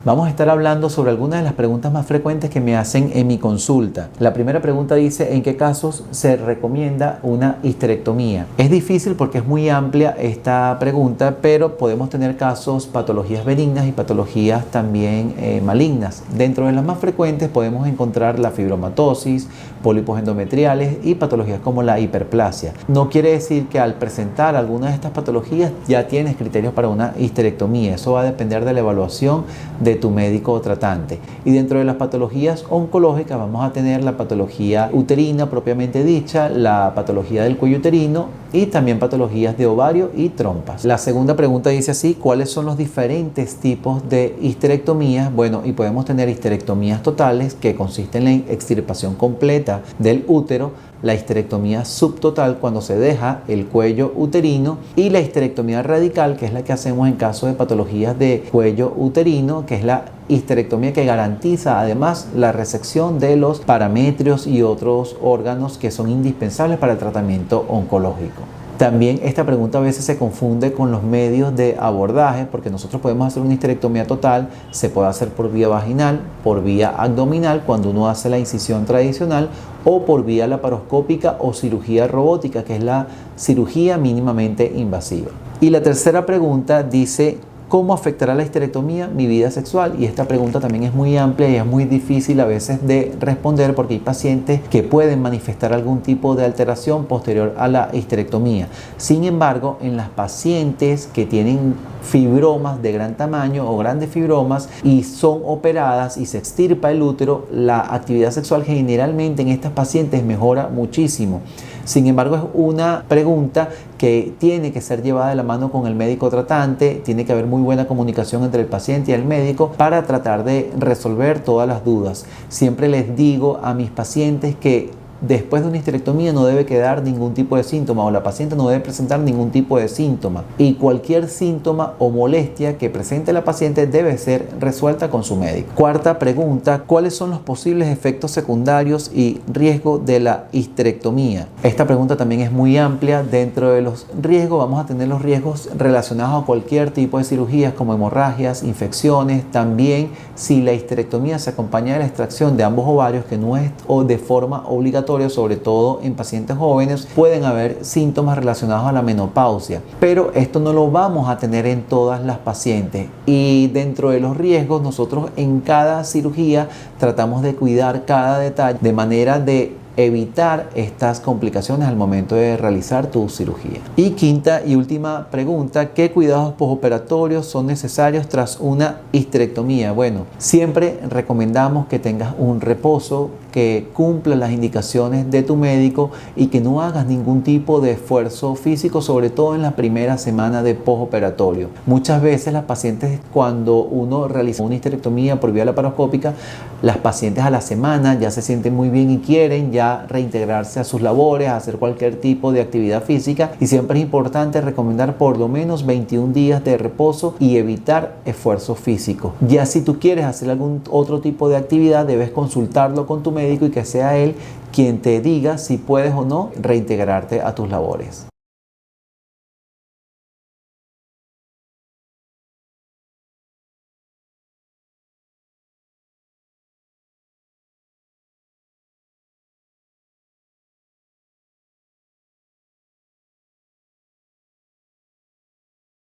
Vamos a estar hablando sobre algunas de las preguntas más frecuentes que me hacen en mi consulta. La primera pregunta dice: ¿en qué casos se recomienda una histerectomía? Es difícil porque es muy amplia esta pregunta, pero podemos tener casos, patologías benignas y patologías también malignas. Dentro de las más frecuentes podemos encontrar la fibromatosis, pólipos endometriales y patologías como la hiperplasia. No quiere decir que al presentar alguna de estas patologías ya tienes criterios para una histerectomía. Eso va a depender de la evaluación de tu médico o tratante. Y dentro de las patologías oncológicas vamos a tener la patología uterina propiamente dicha, la patología del cuello uterino y también patologías de ovario y trompas. La segunda pregunta dice así: ¿cuáles son los diferentes tipos de histerectomías? Bueno, y podemos tener histerectomías totales, que consisten en la extirpación completa del útero, la histerectomía subtotal cuando se deja el cuello uterino, y la histerectomía radical, que es la que hacemos en caso de patologías de cuello uterino, que es la histerectomía que garantiza además la resección de los paramétrios y otros órganos que son indispensables para el tratamiento oncológico. También esta pregunta a veces se confunde con los medios de abordaje, porque nosotros podemos hacer una histerectomía total, se puede hacer por vía vaginal, por vía abdominal cuando uno hace la incisión tradicional, o por vía laparoscópica o cirugía robótica, que es la cirugía mínimamente invasiva. Y la tercera pregunta dice: ¿cómo afectará la histerectomía mi vida sexual? Y esta pregunta también es muy amplia y es muy difícil a veces de responder, porque hay pacientes que pueden manifestar algún tipo de alteración posterior a la histerectomía. Sin embargo, en las pacientes que tienen fibromas de gran tamaño o grandes fibromas y son operadas y se extirpa el útero, la actividad sexual generalmente en estas pacientes mejora muchísimo. Sin embargo, es una pregunta que tiene que ser llevada de la mano con el médico tratante. Tiene que haber muy buena comunicación entre el paciente y el médico para tratar de resolver todas las dudas. Siempre les digo a mis pacientes que después de una histerectomía no debe quedar ningún tipo de síntoma, o la paciente no debe presentar ningún tipo de síntoma, y cualquier síntoma o molestia que presente la paciente debe ser resuelta con su médico. Cuarta pregunta: ¿cuáles son los posibles efectos secundarios y riesgo de la histerectomía? Esta pregunta también es muy amplia. Dentro de los riesgos vamos a tener los riesgos relacionados a cualquier tipo de cirugías, como hemorragias, infecciones. También, si la histerectomía se acompaña de la extracción de ambos ovarios, que no es de forma obligatoria, sobre todo en pacientes jóvenes, pueden haber síntomas relacionados a la menopausia, pero esto no lo vamos a tener en todas las pacientes. Y dentro de los riesgos, nosotros en cada cirugía tratamos de cuidar cada detalle de manera de evitar estas complicaciones al momento de realizar tu cirugía. Y quinta y última pregunta: ¿qué cuidados postoperatorios son necesarios tras una histerectomía? Bueno, siempre recomendamos que tengas un reposo, que cumpla las indicaciones de tu médico y que no hagas ningún tipo de esfuerzo físico, sobre todo en la primera semana de postoperatorio. Muchas veces las pacientes, cuando uno realiza una histerectomía por vía laparoscópica, las pacientes a la semana ya se sienten muy bien y quieren ya reintegrarse a sus labores, a hacer cualquier tipo de actividad física, y siempre es importante recomendar por lo menos 21 días de reposo y evitar esfuerzo físico. Ya si tú quieres hacer algún otro tipo de actividad, debes consultarlo con tu médico y que sea él quien te diga si puedes o no reintegrarte a tus labores.